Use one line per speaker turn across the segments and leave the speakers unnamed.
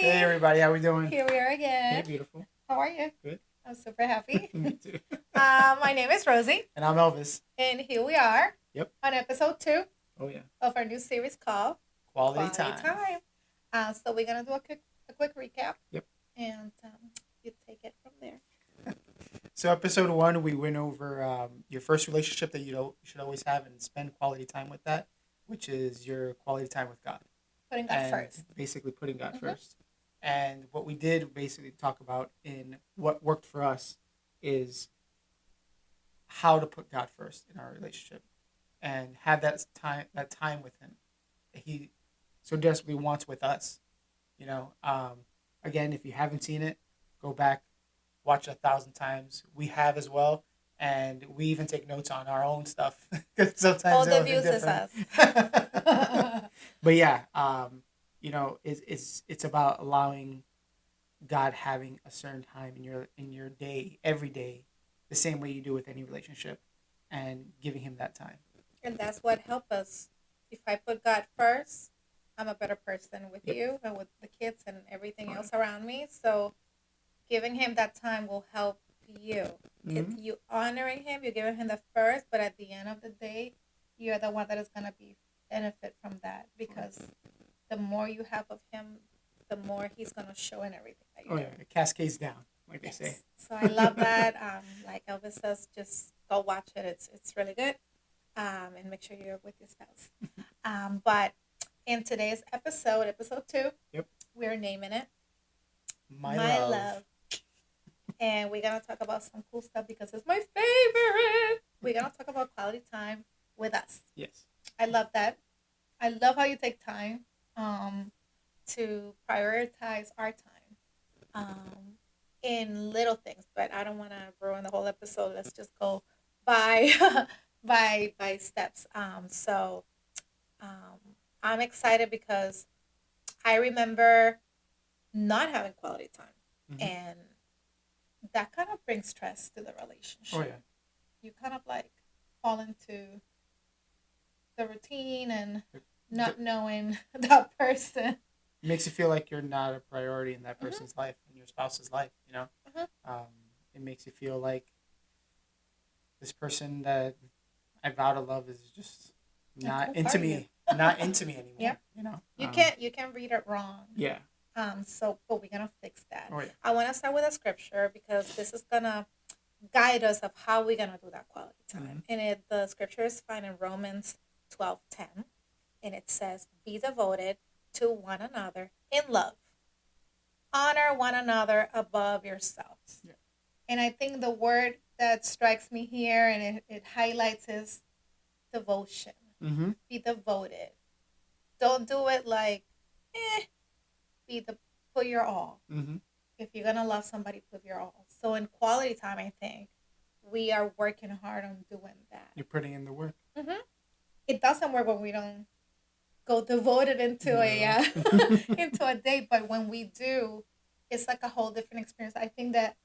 Hey everybody, how we doing?
Here we are
Hey,
again.
beautiful.
How are you?
Good.
I'm super happy.
Me too.
My name is Rosie,
And I'm Elvis.
and here we are
Yep.
on episode 2
Oh yeah.
of our new series called
Quality time.
So we're gonna do a quick recap.
Yep.
And you take it from there.
So episode 1, we went over your first relationship that you should always have and spend quality time with that, which is your quality time with God.
Putting God
And
first.
basically putting God
Mhm.
first. And what we did basically talk about in what worked for us is how to put God first in our relationship and have that time with him that he so desperately wants with us. You know, again, if you haven't seen it, go back, watch it 1,000 times. We have as well, and we even take notes on our own stuff because sometimes
All the
it'll be
views is
different.
us.
But yeah, it's about allowing God having a certain time in your day, every day, the same way you do with any relationship, and giving Him that time.
And that's what helped us. If I put God first, I'm a better person with
Yep.
you and with the kids and everything
Oh,
else around me. So giving him that time will help you. If
Mhm.
you honoring him, you're giving him the first, but at the end of the day, you're the one that is gonna be benefit from that because the more you have of him, the more he's gonna show in everything that you
Oh
do.
yeah, it cascades down, like they say.
So I love that. Like Elvis says, just go watch it. It's really good. And make sure you're with your spouse. But in today's episode 2,
Yep.
we're naming it
My
My
love.
Love. And we're gonna talk about some cool stuff because it's my favorite. We're gonna talk about quality time with us.
Yes.
I love that. I love how you take time to prioritize our time in little things. But I don't want to ruin the whole episode. Let's just go by by steps. Um, I'm excited because I remember not having quality time,
Mhm.
and that kind of brings stress to the
Oh
relationship.
yeah.
You kind of like fall into the routine and
It,
not knowing that person.
it makes you feel like you're not a priority in that
Mhm.
person's life, in your spouse's life.
Mhm.
It makes you feel like this person that I vow to love is just
A
not
cool
into
part of you.
me, not into me anymore.
Yeah.
You know.
You can read it wrong.
Yeah.
But we're gonna fix that.
Oh yeah.
I want to start with a scripture because this is gonna guide us of how we're gonna do that quality time.
Mhm.
And the scripture is found in Romans 12:10, and it says, "Be devoted to one another in love. Honor one another above yourselves."
Yeah.
And I think the word that strikes me here and it highlights is devotion.
Mhm.
Be devoted. Don't do it like, be the put your all.
Mhm.
If you're gonna love somebody, put your all. So in quality time, I think we are working hard on doing that.
You're putting in the work.
Hmm. It doesn't work when we don't go devoted into a
No.
into a date, but when we do, it's like a whole different experience. I think that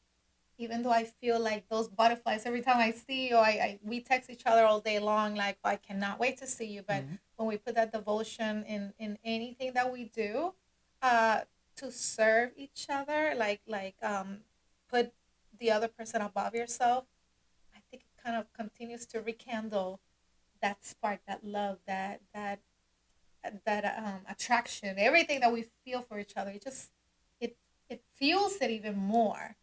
even though I feel like those butterflies every time I see you, we text each other all day long, like, "Oh, I cannot wait to see you." But
Mhm.
when we put that devotion in anything that we do, uh, to serve each other, put the other person above yourself, I think it kind of continues to rekindle that spark, that love, that attraction, everything that we feel for each other. It it fuels it even more.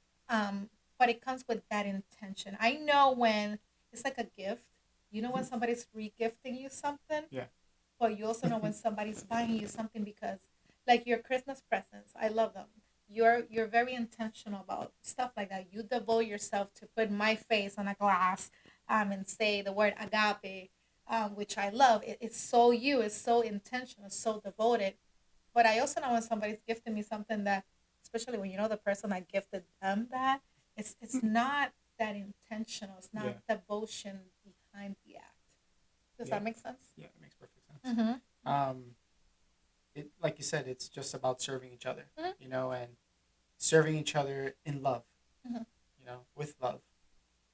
But it comes with that intention. I know when it's like a gift. You know when somebody's regifting you something,
Yeah.
but you also know when somebody's buying you something because, like your Christmas presents, I love them. You're very intentional about stuff like that. You devote yourself to put my face on a glass, and say the word agape, which I love. It's so you. It's so intentional. So devoted. But I also know when somebody's gifting me something that, especially when you know the person that gifted them that, it's not that intentional. It's not
Yeah.
devotion behind the act. Does
Yeah.
that make sense?
Yeah. It makes perfect sense.
Mm-hmm.
It like you said, it's just about serving each other.
Mm-hmm.
And serving each other in love.
Mm-hmm.
With love.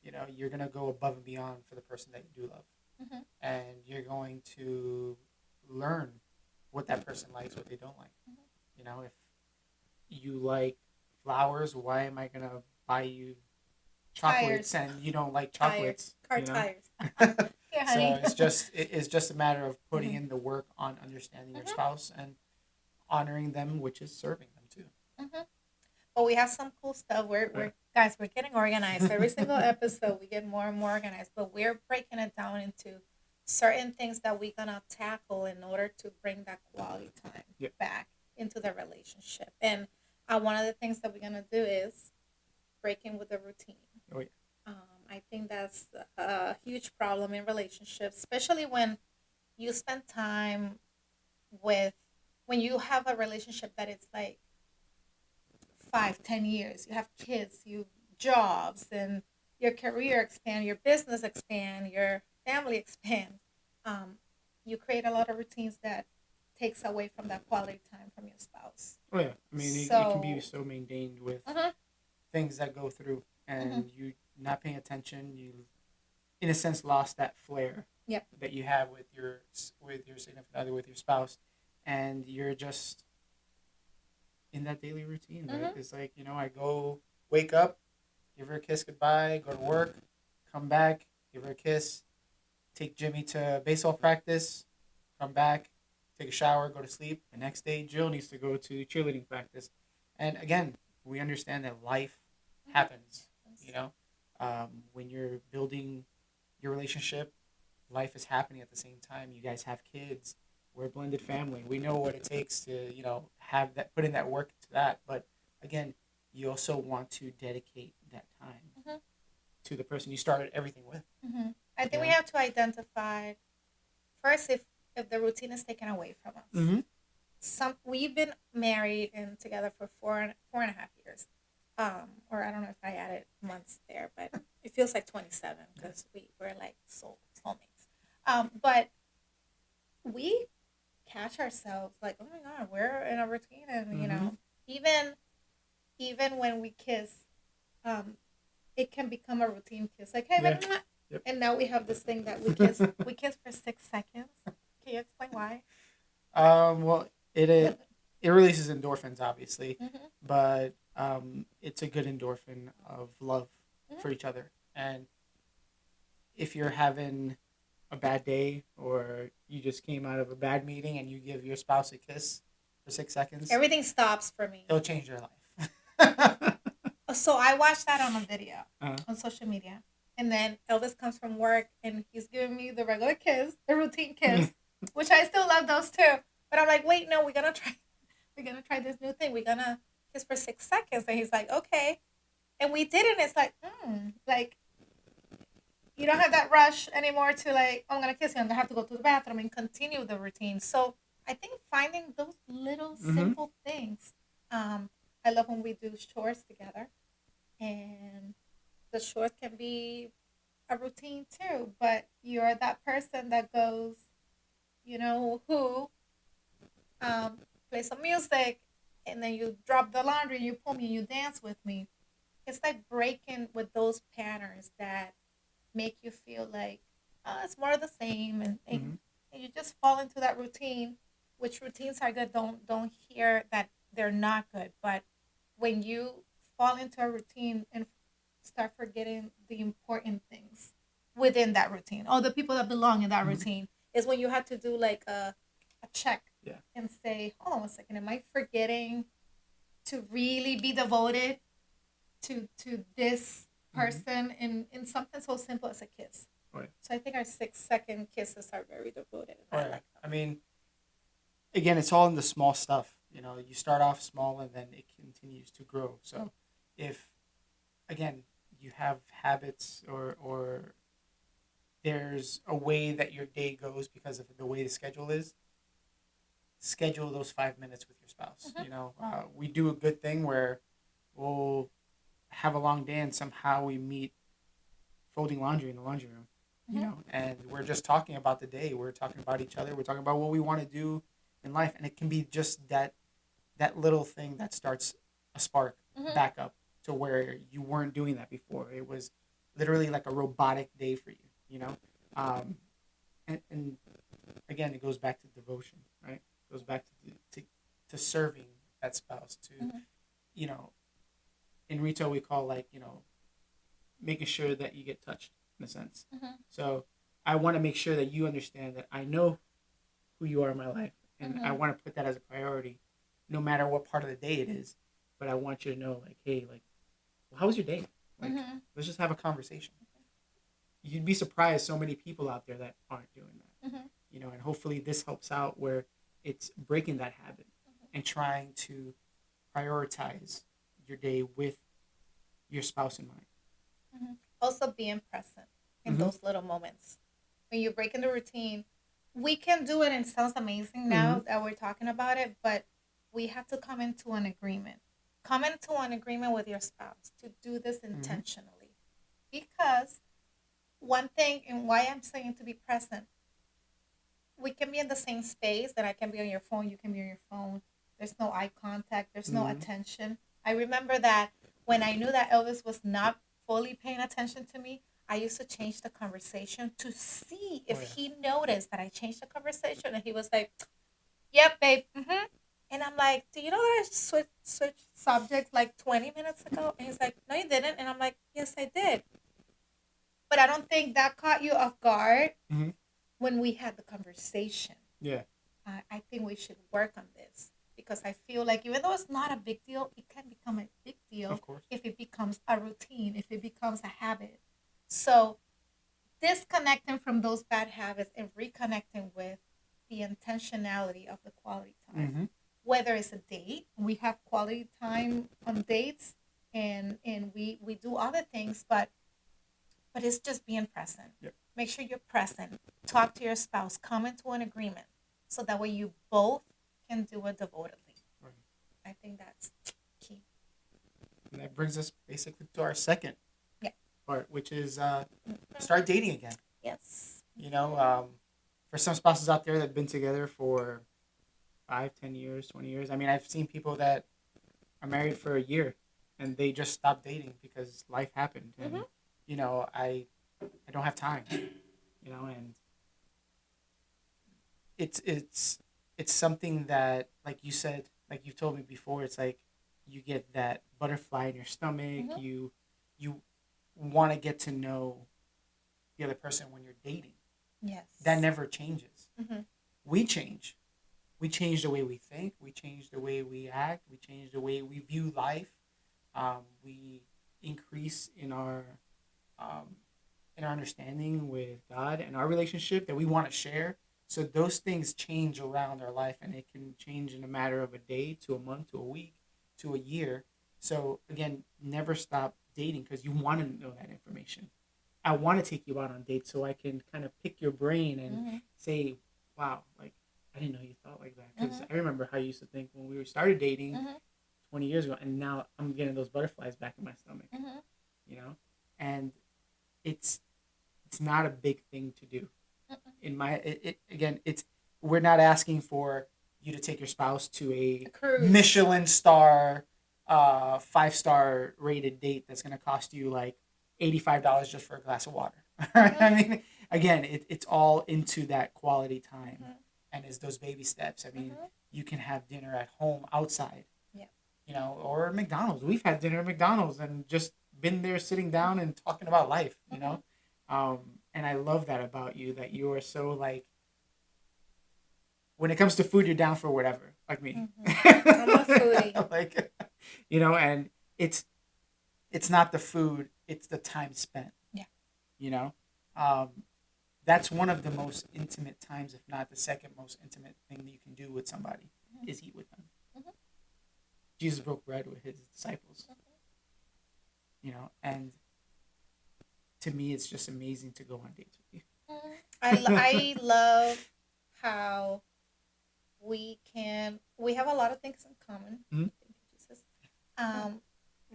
You're gonna go above and beyond for the person that you do love,
Mm-hmm.
and you're going to learn what that person likes, what they don't like.
Mm-hmm.
If you like flowers, why am I gonna buy you chocolates
Tires,
and you don't like
tires,
chocolates,
car
you know?
tires. Yeah,
So
honey.
it's just a matter of putting
Hmm.
in the work on understanding your
Hmm.
spouse and honoring them, which is serving them
Hmm. But we have some cool stuff. We're guys, we're getting organized. Every single episode, we get more and more organized. But we're breaking it down into certain things that we're gonna tackle in order to bring that quality time
yeah.
back into the relationship. And one of the things that we're gonna do is breaking with the routine.
Oh yeah.
Um, I think that's a huge problem in relationships, especially when you spend time with when you have a relationship that it's like 5, 10 years. You have kids, you jobs, and your career expand, your business expand, your family expand. Um, you create a lot of routines that takes away from that quality time from your spouse.
Oh yeah. I mean, it can be
So,
so maintained with
uh-huh,
things that go through,
uh-huh,
and you not paying attention. You, in a sense, lost that flair
yep,
that you have with your significant other, with your spouse, and you're just in that daily routine. That
uh-huh,
is like, I go wake up, give her a kiss goodbye, go to work, come back, give her a kiss, take Jimmy to baseball practice, come back, take a shower, go to sleep. The next day, Jill needs to go to cheerleading practice. And again, we understand that life
uh-huh.
happens. You know, when you're building your relationship, life is happening at the same time. You guys have kids. We're a blended family. We know what it takes to, have that, put in that work to that. But again, you also want to dedicate that time
Uh-huh.
to the person you started everything with.
Uh-huh. I
You
think we
know.
have to identify first if the routine is taken away from us.
Mm-hmm.
We've been married and together for 4.5 years. Or I don't know if I added months there, but it feels like 27 because we're like soulmates. But we catch ourselves like, oh my god, we're in a routine, and
Mm-hmm.
even when we kiss, um, it can become a routine kiss. Like, hey,
Yeah.
baby, mwah.
Yep.
And now we have this thing that we kiss. We kiss for 6 seconds. Can you explain why?
Well, it releases endorphins, obviously,
Mm-hmm.
but it's a good endorphin of love
Mm-hmm.
for each other. And if you're having a bad day or you just came out of a bad meeting and you give your spouse a kiss for 6 seconds,
Everything stops for me.
it'll change your life.
So I watched that on a video
uh,
on social media. And then Elvis comes from work and he's giving me the regular kiss, the routine kiss, which I still love those too. But I'm like, wait, no, we're gonna try this new thing. We're gonna kiss for 6 seconds. And he's like, okay. And we did it. And it's like, like you don't have that rush anymore to like, oh, I'm gonna kiss you. I'm gonna have to go to the bathroom and continue the routine. So I think finding those little
mm-hmm.
simple things. I love when we do chores together, and the chores can be a routine too. But you're that person that goes, who um, play some music, and then you drop the laundry, you pull me, you dance with me. It's like breaking with those patterns that make you feel like, oh, it's more of the same,
Mm-hmm.
and you just fall into that routine. Which routines are good? Don't hear that they're not good, but when you fall into a routine and start forgetting the important things within that routine, or the people that belong in that
Mm-hmm.
routine, is when you have to do like a check
Yeah.
and say, hold on 1 second, am I forgetting to really be devoted to this
Mm-hmm.
person in something so simple as a kiss.
Right.
So I think our 6 second kisses are very devoted, and I
Right.
like
I mean, again, it's all in the small stuff. You start off small and then it continues to grow. So, if again you have habits or there's a way that your day goes because of the way the schedule is, schedule those 5 minutes with your spouse.
them.
We do a good thing where we'll have a long day and somehow we meet folding laundry in the laundry room. And we're just talking about the day. We're talking about each other. We're talking about what we want to do in life, and it can be just that little thing that starts a spark
Mm-hmm.
back up to where you weren't doing that before. It was literally like a robotic day for you. Um, and again, it goes back to devotion, right? It goes back to serving that spouse, to
Mm-hmm.
you know, in retail we call like, making sure that you get touched in a sense.
Mm-hmm.
So I want to make sure that you understand that I know who you are in my life, and I
Mm-hmm.
want to put that as a priority, no matter what part of the day it is. But I want you to know, like, hey, like, well, how was your day? Like,
Mm-hmm.
let's just have a conversation. You'd be surprised so many people out there that aren't doing that,
Mm-hmm.
and hopefully this helps out where it's breaking that habit and trying to prioritize your day with your spouse in mind.
Mm-hmm. Also, being present in
Mm-hmm.
those little moments when you're breaking the routine. We can do it, and it sounds amazing
Mm-hmm.
now that we're talking about it, but we have to come into an agreement. Come into an agreement with your spouse to do this
Mm-hmm.
intentionally. Because one thing, and why I'm saying to be present, we can be in the same space that I can be on your phone, you can be on your phone. There's no eye contact, there's no
Mm-hmm.
attention. I remember that when I knew that Elvis was not fully paying attention to me, I used to change the conversation to see
Oh
if
yeah.
he noticed that I changed the conversation. And he was like, "Yep, babe. Mm-hmm." And I'm like, "Do you know that I switched subjects like 20 minutes ago?" And he's like, "No, you didn't." And I'm like, "Yes, I did." But I don't think that caught you off guard
Mm-hmm.
when we had the conversation.
Yeah.
I think we should work on this because I feel like even though it's not a big deal, it can become a big
Of
deal
course.
if it becomes a routine, if it becomes a habit. So disconnecting from those bad habits and reconnecting with the intentionality of the quality time.
Mm-hmm.
Whether it's a date, we have quality time on dates, and we do other things, but it's just being present.
Yep.
Make sure you're present. Talk to your spouse. Come into an agreement so that way you both can do it devotedly.
Right.
I think that's key.
And that brings us basically to our second
Yeah.
part, which is start dating again.
Yes.
You know, for some spouses out there that have been together for 5, 10 years, 20 years. I mean, I've seen people that are married for a year and they just stopped dating because life happened,
Mm-hmm.
and I don't have time. And it's it's something that, like you said, like you told me before, it's like you get that butterfly in your stomach.
Mm-hmm.
You want to get to know the other person when you're dating. That
Yes.
never changes.
Mm-hmm.
We change. We change the way we think. We change the way we act. We change the way we view life. We increase um, in our understanding with God and our relationship that we want to share. So those things change around our life, and it can change in a matter of a day to a month to a week to a year. So again, never stop dating because you want to know that information. I want to take you out on dates so I can kind of pick your brain and
Mm-hmm.
say, wow, like I didn't know you thought like that. Because
Mm-hmm.
I remember how you used to think when we started dating
Mm-hmm.
20 years ago, and now I'm getting those butterflies back in my stomach,
Mm-hmm.
you know? And it's it's not a big thing to do. Again, it's we're not asking for you to take your spouse to a
A cruise.
Michelin star, 5-star rated date that's going to cost you like $85 just for a glass of water.
Mm-hmm.
I mean, again, it's all into that quality time,
Mm-hmm.
and it's those baby steps. I mean,
Mm-hmm.
you can have dinner at home outside,
Yeah.
or at McDonald's. We've had dinner at McDonald's and just been there sitting down and talking about life.
Mm-hmm.
And I love that about you, that you are so like, when it comes to food, you're down for whatever, like me.
Mm-hmm. I'm a foodie.
Like, and it's not the food, it's the time spent.
Yeah.
You know, um, that's one of the most intimate times, if not the second most intimate thing that you can do with somebody,
Mm-hmm.
is eat with them.
Mm-hmm.
Jesus broke bread with his disciples,
Mm-hmm.
and to me, it's just amazing to go on dates with
I
you.
love how we have a lot of things in common.
Mhm.
Thank you, Jesus. Um,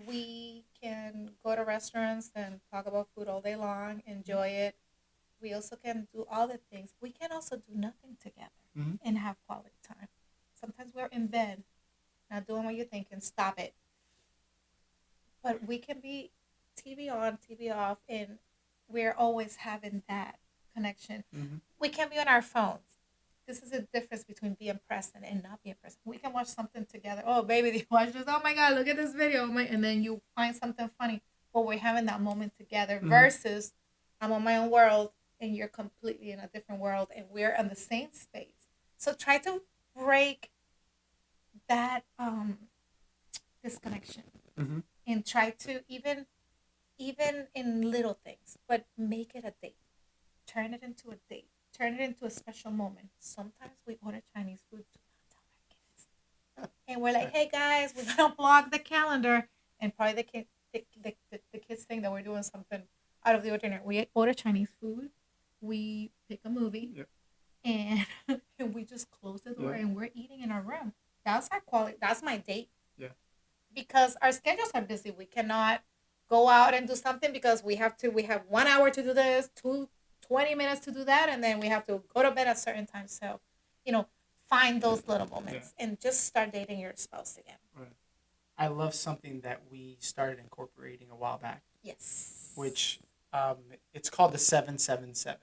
we can go to restaurants and talk about food all day long, enjoy it. We also can do other things. We can also do nothing together
Mhm.
and have quality time. Sometimes we're in bed, not doing what you're thinking. Stop it. But we can be TV on, TV off, and we're always having that connection.
Mhm.
We can be on our phones. this is a difference between being present and not being present. We can watch something together. Oh, baby, you watch this. Oh my God, look at this video. And then you find something funny. But we're having that moment together
Mm-hmm.
versus I'm on my own world and you're completely in a different world and we're in the same space. So try to break that disconnection
Mm-hmm.
and try to even in little things, but make it a date. Turn it into a date. Turn it into a special moment. Sometimes we order Chinese food to not tell our kids. And we're like, hey guys, we're gonna block the calendar. And probably the kids think that we're doing something out of the ordinary. We order Chinese food, we pick a movie,
Yep.
and, and we just close the door
Yeah.
and we're eating in our room. That's our quality. That's my date.
Yeah.
Because our schedules are busy. We cannot go out and do something because we have 1 hour to do this, 20 minutes to do that, and then we have to go to bed at certain times. So, you know, find those little moments and just start dating your spouse again.
Right. I love something that we started incorporating a while back,
Yes.
which it's called the 777.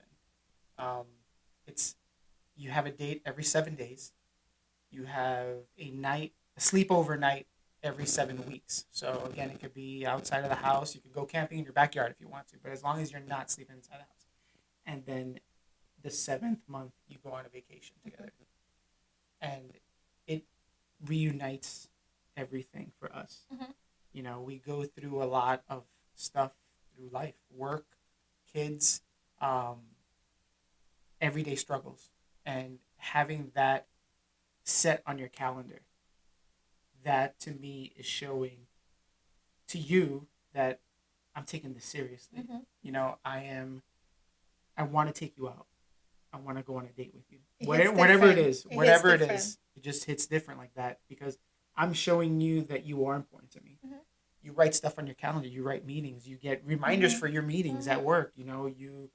Um, it's you have a date every 7 days. You have a sleepover night every 7 weeks. So again, it could be outside of the house. You could go camping in your backyard if you want to, but as long as you're not sleeping inside the house. And then the seventh month, you go on a vacation together, and it reunites everything for us.
Mm-hmm.
You know, we go through a lot of stuff through life, work, kids, um, everyday struggles, and having that set on your calendar, that to me is showing to you that I'm taking this seriously.
Mm-hmm.
You know, I want to take you out. I want to go on a date with you.
It
Whatever it is, whatever it
different.
is, it just hits different like that because I'm showing you that you are important to me.
Mm-hmm.
You write stuff on your calendar. You write meetings. You get reminders
Mm-hmm.
for your meetings
Mm-hmm.
at work. You know, you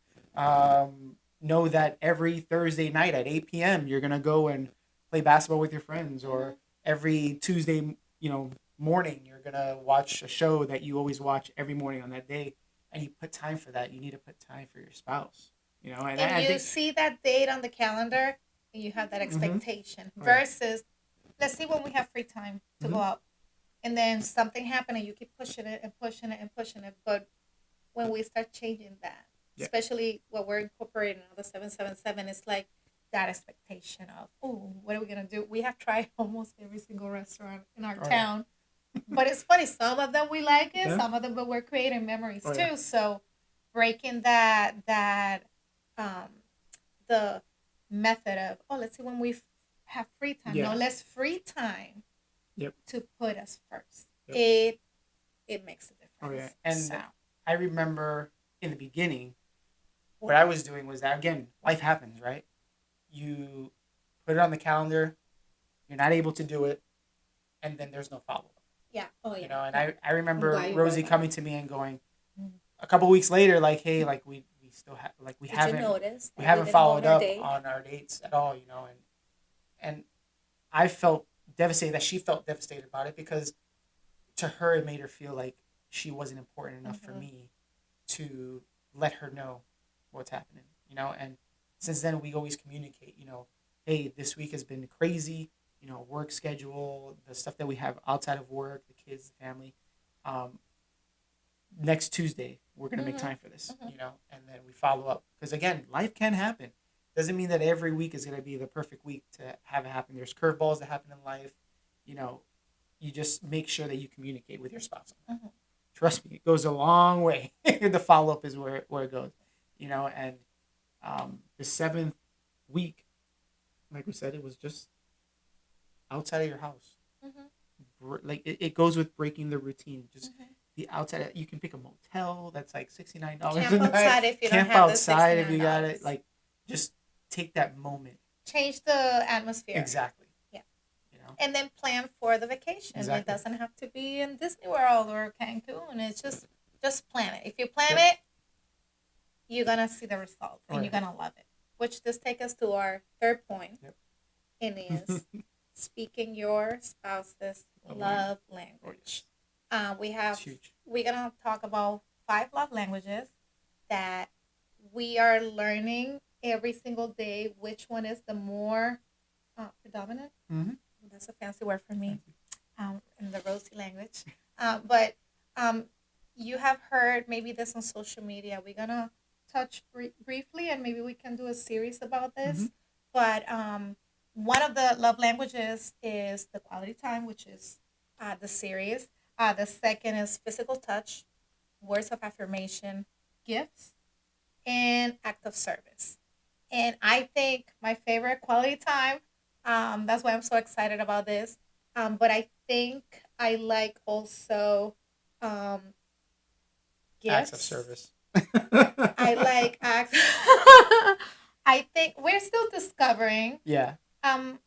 know that every Thursday night at 8 p.m. you're gonna go and play basketball with your friends, or every Tuesday, morning you're gonna watch a show that you always watch every morning on that day, and you put time for that. You need to put time for your spouse. And
And
I
you
think.
see that date on the calendar and you have that
Mm-hmm.
expectation
Right.
versus let's see when we have free time to
Mm-hmm.
go out and then something happened and you keep pushing it and pushing it and pushing it. But when we start changing that,
Yeah.
especially what we're incorporating on the 777, it's like that expectation of, oh, what are we going to do? We have tried almost every single restaurant in our
Oh,
town. But it's funny, some of them we like it,
Yeah.
some of them, but we're creating memories
Oh,
too.
yeah.
So breaking that um the method of, oh, let's see when we have free time.
Yeah.
No, let's free time
Yep.
to put us first.
Yep.
It makes a
Oh
difference.
yeah. And
So,
I remember in the beginning, what I was doing was that again, life happens, right? You put it on the calendar, you're not able to do it, and then there's no follow up.
yeah. Oh yeah.
And
Yeah.
I remember
glad you
Rosie
brought that
coming to me and going a couple weeks later, like, hey, like we still have like we
Did
haven't
you notice
we
that
haven't
didn't go
followed
on our
up
date?
on our dates at all, and I felt devastated that she felt devastated about it because to her it made her feel like she wasn't important enough for me to let her know what's happening, and since then we always communicate, hey, this week has been crazy, work schedule, the stuff that we have outside of work, the kids, the family. um, Next Tuesday we're going to make time for this, and then we follow up because again, life can happen. Doesn't mean that every week is going to be the perfect week to have it happen. There's curveballs that happen in life. you know you just make sure that you communicate with your spouse. Trust me, it goes a long way. The follow up is where it goes, and the seventh week, like we said, it was just outside of your house. Like it goes with breaking the routine. Just the outside. You can pick a motel that's like $69
Camp
a night.
outside if you don't
Camp
have the
outside if you got
$69.
it. Like just take that moment.
Change the atmosphere.
Exactly.
Yeah. And then plan for the vacation.
Exactly.
It doesn't have to be in Disney World or Cancun. It's just plan it. If you plan
Yep.
it, you're gonna see the results and you're gonna love it. Which this takes us to our third point.
Yep.
And is speaking your spouse's love language.
It's huge.
We're gonna talk about 5 love languages that we are learning every single day which one is the more predominant.
Mm-hmm.
That's a fancy word for me,
Fancy.
in the Rosie language. But um, you have heard maybe this on social media. We're gonna touch briefly, and maybe we can do a series about
Mm-hmm.
this. But one of the love languages is the quality time, which is the series. The second is physical touch, words of affirmation, gifts, and act of service. And I think my favorite quality time, that's why I'm so excited about this. But I think I like also um,
Acts of
gifts.
service.
I like acts. I think we're still discovering.
Yeah.
Um,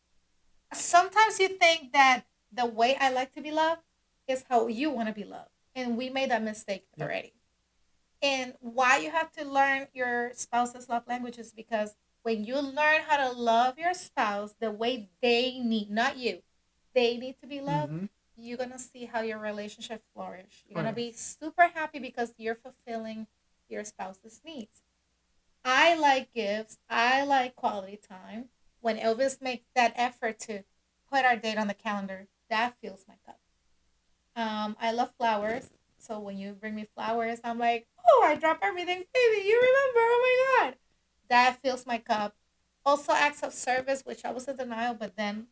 Sometimes you think that the way I like to be loved is how you want to be loved. And we made that mistake
Yep.
already. And why you have to learn your spouse's love language is because when you learn how to love your spouse the way they need, not you, they need to be loved,
Mm-hmm.
you're going to see how your relationship flourish. You're
Oh
going to
yeah.
be super happy because you're fulfilling your spouse's needs. I like gifts. I like quality time. When Elvis makes that effort to put our date on the calendar, that fills my cup. I love flowers. So when you bring me flowers, I'm like, oh, I drop everything, baby. You remember? Oh my god, that fills my cup. Also, acts of service, which I was in denial, but then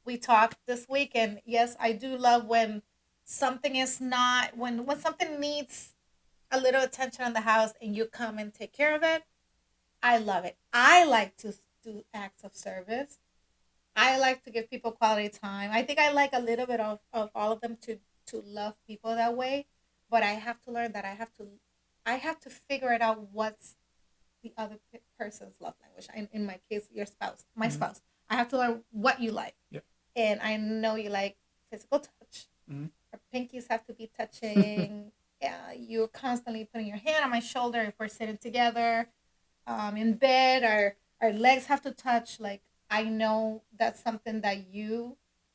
we talked this week, and yes, I do love when something is not when something needs a little attention in the house, and you come and take care of it. I love it. I like to do acts of service. I like to give people quality time. I think I like a little bit of all of them to love people that way, but I have to learn that I have to figure it out what's the other person's love language. In my case, your spouse, my
Mm-hmm.
spouse. I have to learn what you like,
Yep.
and I know you like physical touch.
Mm-hmm.
Our pinkies have to be touching. Yeah, you're constantly putting your hand on my shoulder if we're sitting together in bed. Our legs have to touch. Like I know that's something that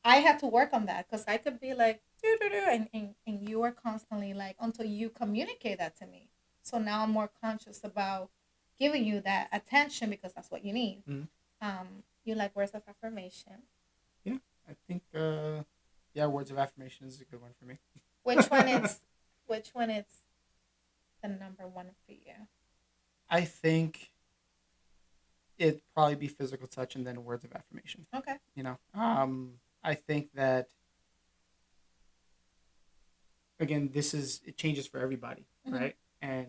I have to work on that because I could be like "Doo, doo, doo," and you are constantly like until you communicate that to me. So now I'm more conscious about giving you that attention because that's what you need.
Mm-hmm.
You like words of affirmation.
Yeah. I think. Yeah. Words of affirmation is a good one for me.
Which one it's which one it's the number one for you?
I think it'd probably be physical touch and then words of affirmation.
Okay.
You know. I think that again, it changes for everybody,
Mm-hmm.
right? And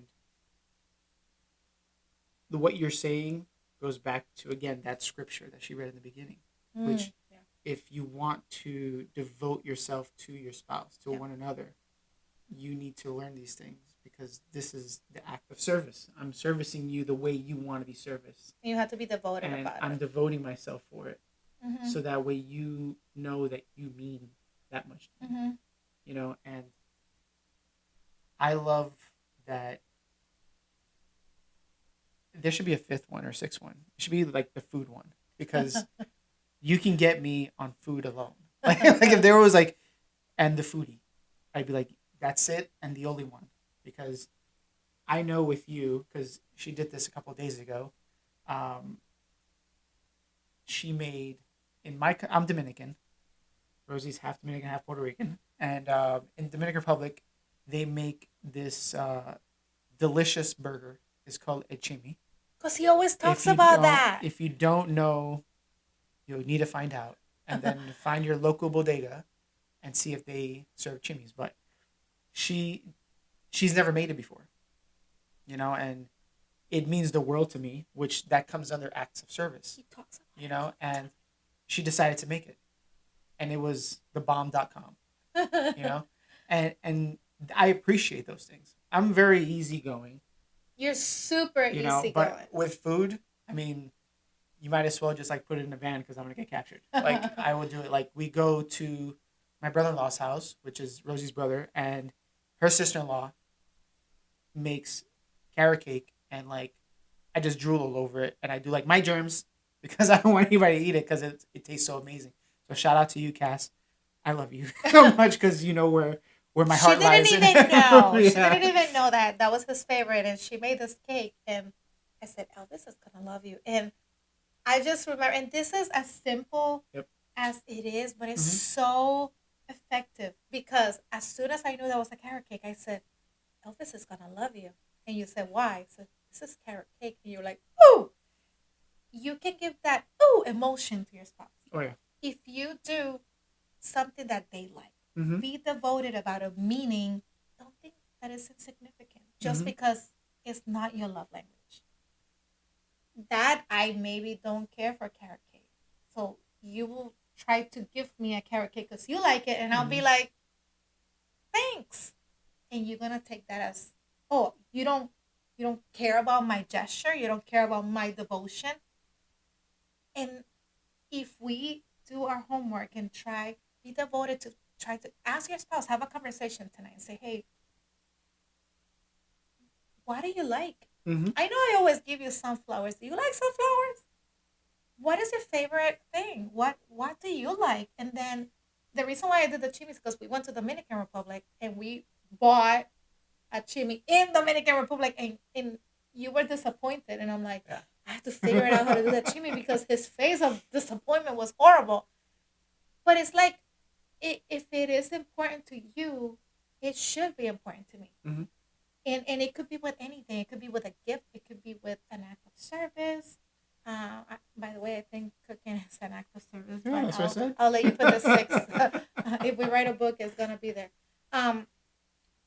what you're saying goes back to again that scripture that she read in the beginning, which
Yeah.
if you want to devote yourself to your spouse, to
Yeah.
one another, you need to learn these things because this is the act of service. I'm servicing you the way you want to be serviced,
You have to be devoted
and
about
I'm
it.
devoting myself for it.
Mm-hmm.
So that way you know that you mean that much to me,
Mm-hmm.
and I love that there should be a fifth one or sixth one. It should be like the food one because you can get me on food alone. Like if there was like and the foodie, I'd be like that's it and the only one because I know with you because she did this a couple of days ago. Um, she made I'm Dominican. Rosie's half Dominican, half Puerto Rican, and in Dominican Republic, they make this delicious burger. It's called echimi.
Because he always talks about that.
If you don't know, you'll need to find out, and then find your local bodega and see if they serve chimis. But she she's never made it before, and it means the world to me, which that comes under acts of service,
He talks
and she decided to make it, and it was thebomb.com,
about
you
it.
know, and I appreciate those things. I'm very easygoing,
You're super
but
easygoing.
with food, I mean, you might as well just like put it in a van because I'm gonna get captured. Like I will do it. Like we go to my brother-in-law's house, which is Rosie's brother, and her sister-in-law makes carrot cake, and like I just drool all over it, and I do like my germs because I don't want anybody to eat it because it tastes so amazing. So shout out to you, Cass. I love you so much because you know where my
She
heart
didn't
lies.
even know. She
Yeah.
didn't even know that that was his favorite, and she made this cake, and I said, Elvis is gonna love you. And I just remember, and this is as simple
Yep.
as it is, but it's
Mm-hmm.
so effective because as soon as I knew that was a carrot cake, I said, Elvis is gonna love you. And you said, why? I said, this is carrot cake. And you're like, ooh, you can give that ooh emotion to your spouse.
Oh yeah.
If you do something that they like,
Mm-hmm.
be devoted about it, meaning don't think that it's insignificant just
Mm-hmm.
because it's not your love language. That I maybe don't care for carrot cake. So you will try to give me a carrot cake because you like it, and I'll
Mm-hmm.
be like, thanks. And you're gonna take that as, oh, you don't care about my gesture, you don't care about my devotion. And if we do our homework and be devoted to try to ask your spouse, have a conversation tonight and say, hey, what do you like?
Mm-hmm.
I know I always give you sunflowers. Do you like sunflowers? What is your favorite thing? What do you like? And then the reason why I did the chimney is because we went to Dominican Republic and we bought a chimney in Dominican Republic, and you were disappointed, and I'm like,
Yeah.
I have to figure it out how to do that chimney because his face of disappointment was horrible. But it's like, if it is important to you, it should be important to me.
Mm-hmm.
And it could be with anything. It could be with a gift. It could be with an act of service. By the way, I think cooking is an act of service.
Yeah,
But
that's what I said.
I'll let you put the six. If we write a book, it's gonna be there. Um,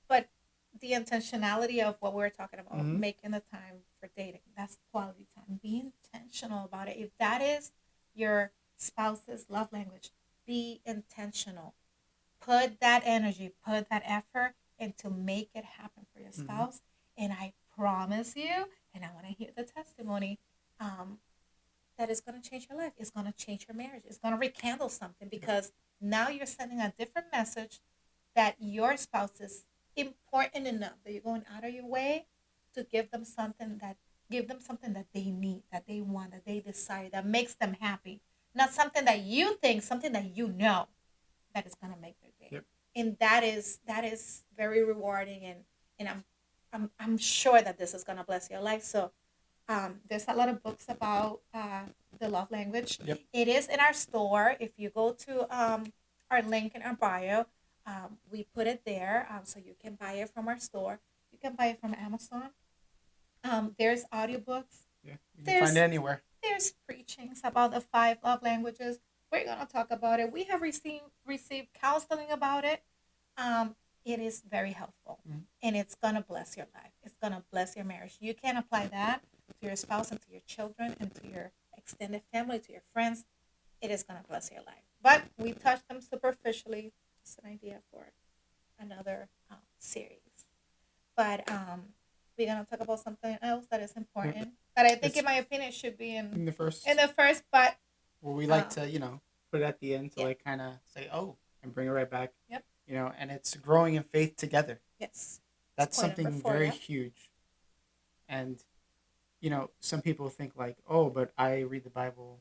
but the intentionality of what we're talking about,
Mm-hmm.
making the time for dating, that's quality time. Be intentional about it. If that is your spouse's love language, be intentional. Put that energy, put that effort into make it happen for your
Mm-hmm.
spouse. And I promise you, and I want to hear the testimony, um, that is going to change your life. It's going to change your marriage. It's going to rekindle something because now you're sending a different message that your spouse is important enough that you're going out of your way to give them something that they need, that they want, that they desire, that makes them happy. Not something that you think, something that you know that is gonna make their day.
Yep.
And that is very rewarding, and I'm sure that this is gonna bless your life. So there's a lot of books about the love language.
Yep.
It is in our store. If you go to our link in our bio, we put it there, so you can buy it from our store. You can buy it from Amazon. There's audiobooks.
Yeah. You can find
There's
it anywhere.
there's preachings about the five love languages. We're gonna talk about it. We have received counseling about it. It is very helpful,
Mm-hmm.
and it's gonna bless your life. It's gonna bless your marriage. You can apply that to your spouse and to your children and to your extended family, to your friends. It is gonna bless your life. But we touched them superficially. Just an idea for another series. But we're gonna talk about something else that is important. That I think,
It's
in my opinion, should be
in the first.
in the first. But
Well, we like
um,
to, put it at the end to
yeah,
like kind of say, oh, and bring it right back.
yep,
And it's growing in faith together.
yes. It's
That's
point number
something
four.
very
Yeah.
huge. And some people think like, oh, but I read the Bible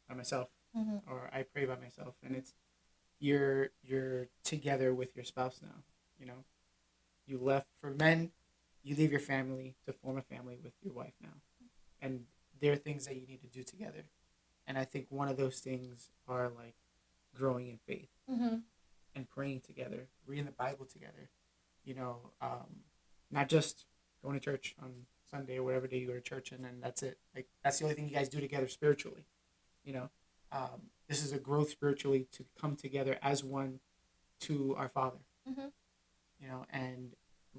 by myself,
Mm-hmm.
or I pray by myself, and it's you're together with your spouse now. You know, you left for men, you leave your family to form a family with your wife now, and there are things that you need to do together. And I think one of those things are like growing in faith
Mm-hmm.
and praying together, reading the Bible together. You know, not just going to church on Sunday or whatever day you go to church, and then that's it. Like that's the only thing you guys do together spiritually. You know, this is a growth spiritually to come together as one to our Father.
Mm-hmm.
And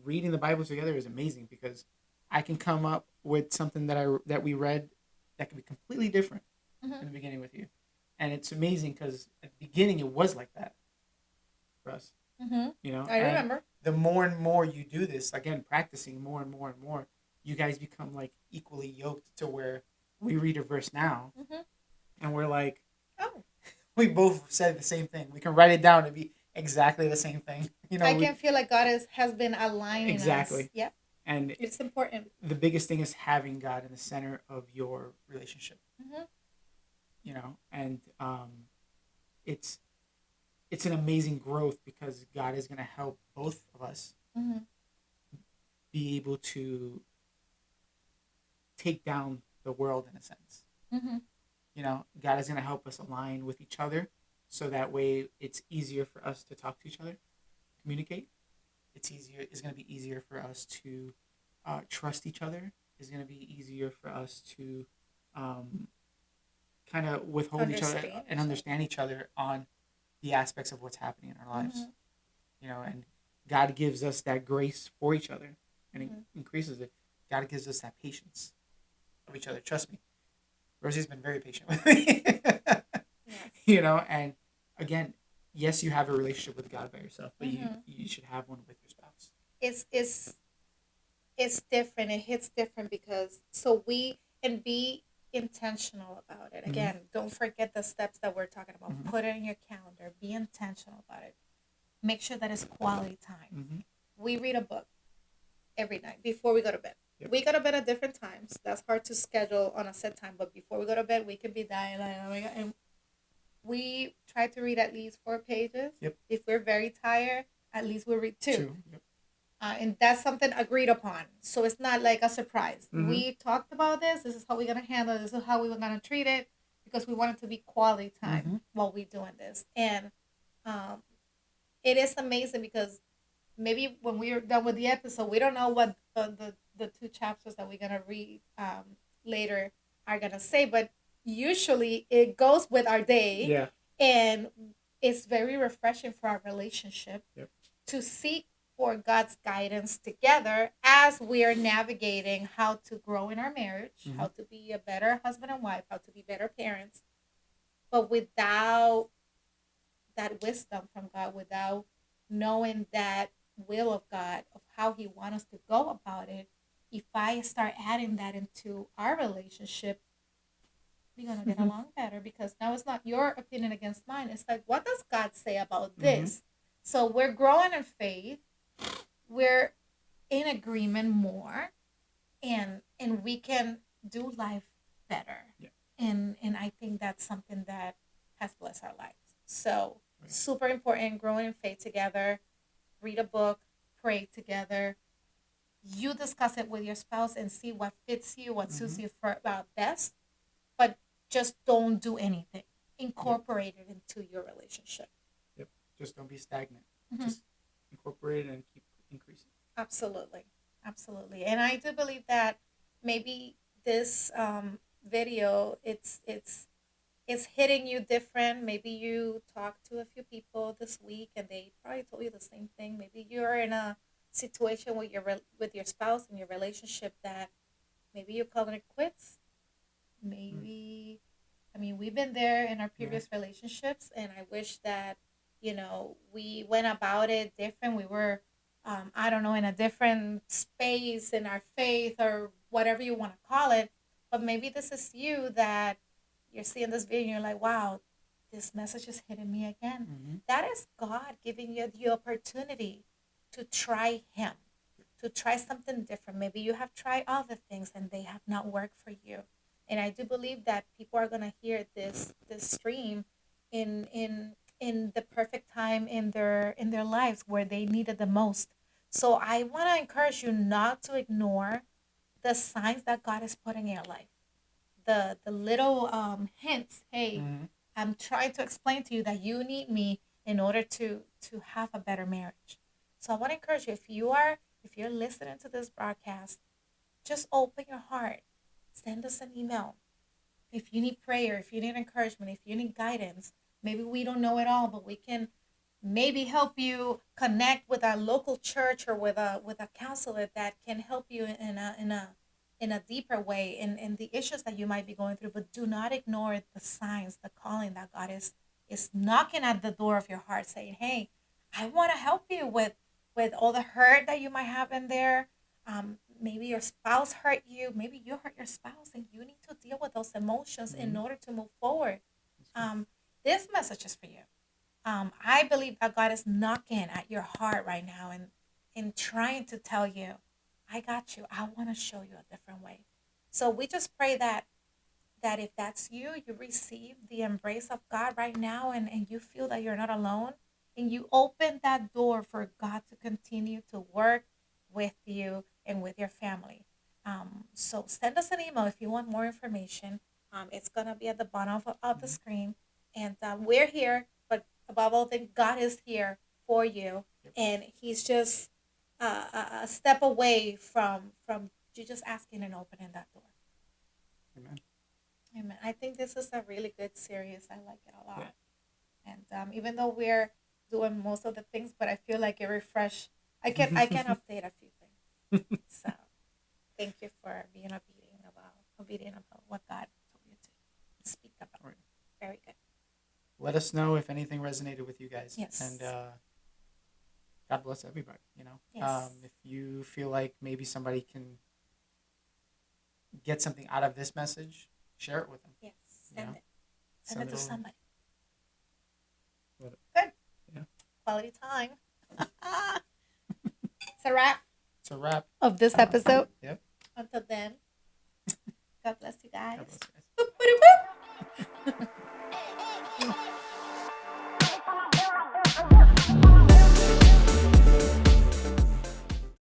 reading the Bible together is amazing because I can come up with something that we read that could be completely different
Mm-hmm.
in the beginning with you, and it's amazing because at the beginning it was like that for us.
Mm-hmm. I
And
remember.
the more and more you do this, again, practicing more and more and more, you guys become like equally yoked to where we read a verse now
Mm-hmm.
and we're like,
Oh,
we both said the same thing. We can write it down and be exactly the same thing.
I can feel like God has been aligning us.
Exactly.
Yep,
And
it's important.
the biggest thing is having God in the center of your relationship.
Mm-hmm.
And it's it's an amazing growth because God is going to help both of us
Mm-hmm.
be able to take down the world in a sense.
Mm-hmm.
God is going to help us align with each other, so that way it's easier for us to talk to each other, communicate. It's going to be easier for us to trust each other. It's going to be easier for us to um, kind of withhold each other
Understand
and
each other.
understand each other on the aspects of what's happening in our lives.
Mm-hmm.
And God gives us that grace for each other, and
Mm-hmm.
increases it. God gives us that patience of each other. Trust me, Rosie's been very patient with me.
Yes.
And again, yes, you have a relationship with God by yourself, but you
Mm-hmm.
you should have one with your spouse.
It's it's it's different. It hits different because so we and be intentional about it.
Mm-hmm.
Again, don't forget the steps that we're talking about.
Mm-hmm.
Put it in your calendar. Be intentional about it. Make sure that it's quality time.
Mm-hmm.
We read a book every night before we go to bed.
Yep.
We go to bed at different times. That's hard to schedule on a set time, but before we go to bed, we can be dying like, oh my God. And we try to read at least 4 pages.
Yep.
If we're very tired, at least we'll read two.
Two. Yep.
And that's something agreed upon. So it's not like a surprise.
Mm-hmm.
We talked about this. This is how we're going to handle it. This is how we were going to treat it because we want it to be quality time
Mm-hmm.
while we're doing this. And um, it is amazing because maybe when we're done with the episode, we don't know what the two chapters that we're going to read later are going to say, but usually it goes with our day.
Yeah.
And it's very refreshing for our relationship.
Yep.
To seek for God's guidance together as we are navigating how to grow in our marriage,
Mm-hmm.
how to be a better husband and wife, how to be better parents, but without that wisdom from God, without knowing that will of God, of how He wants us to go about it. If I start adding that into our relationship, we're gonna get
Mm-hmm.
along better because now it's not your opinion against mine. It's like, what does God say about
Mm-hmm.
this? So we're growing in faith. We're in agreement more, and we can do life better.
Yeah.
And I think that's something that has blessed our lives. So
Right.
super important, growing in faith together, read a book, pray together. You discuss it with your spouse and see what fits you, what suits
Mm-hmm.
you for best, but just don't do anything.
Yep.
Incorporate it into your relationship.
Yep. Just don't be stagnant.
Mm-hmm.
Just incorporate it and keep increasing.
Absolutely. Absolutely. And I do believe that maybe this video it's hitting you different. Maybe you talked to a few people this week and they probably told you the same thing. Maybe you're in a situation with with your spouse and your relationship that maybe you're calling it quits. Maybe I mean, we've been there in our
Yeah.
previous relationships, and I wish that, we went about it different. We were, I don't know, in a different space in our faith or whatever you want to call it. But maybe this is you that you're seeing this video and you're like, wow, this message is hitting me again.
Mm-hmm.
That is God giving you the opportunity to try Him, to try something different. Maybe you have tried other things and they have not worked for you. And I do believe that people are gonna hear this stream in the perfect time in their lives where they need it the most. So I want to encourage you not to ignore the signs that God is putting in your life. The little hints. Hey,
Mm-hmm.
I'm trying to explain to you that you need me in order to have a better marriage. So I want to encourage you if you're listening to this broadcast, just open your heart. Send us an email. If you need prayer, if you need encouragement, if you need guidance, maybe we don't know it all, but we can maybe help you connect with a local church or with a counselor that can help you in a deeper way in the issues that you might be going through. But do not ignore the signs, the calling that God is knocking at the door of your heart, saying, "Hey, I want to help you with all the hurt that you might have in there. Maybe your spouse hurt you. Maybe you hurt your spouse, and you need to deal with those emotions in
Mm-hmm.
order to move forward." This message is for you. I believe that God is knocking at your heart right now and trying to tell you, I got you. I want to show you a different way. So we just pray that if that's you, you receive the embrace of God right now and you feel that you're not alone and you open that door for God to continue to work with you and with your family. So send us an email if you want more information. It's gonna be at the bottom of the
Mhm.
screen, and we're here. But above all things, God is here for you,
Yep.
and He's just a step away from you just asking and opening that door.
Amen.
Amen. I think this is a really good series. I like it a
Yeah.
lot. And even though we're doing most of the things, but I feel like it refresh. I can update a few things. So thank you for being obedient about what God told you to speak about.
All right.
Very good.
Let us know if anything resonated with you guys, and
Yes.
God bless everybody.
Yes.
If you feel like maybe somebody can get something out of this message, share it with them.
Yes.
You
Send
know,
it. Send
send
it
it
to
over.
somebody.
But,
Good.
yeah,
Quality time. It's a wrap
it's a wrap.
of this episode.
Yep.
Until then, God bless you
God
guys.
bless you guys.
Boop, boop, boop.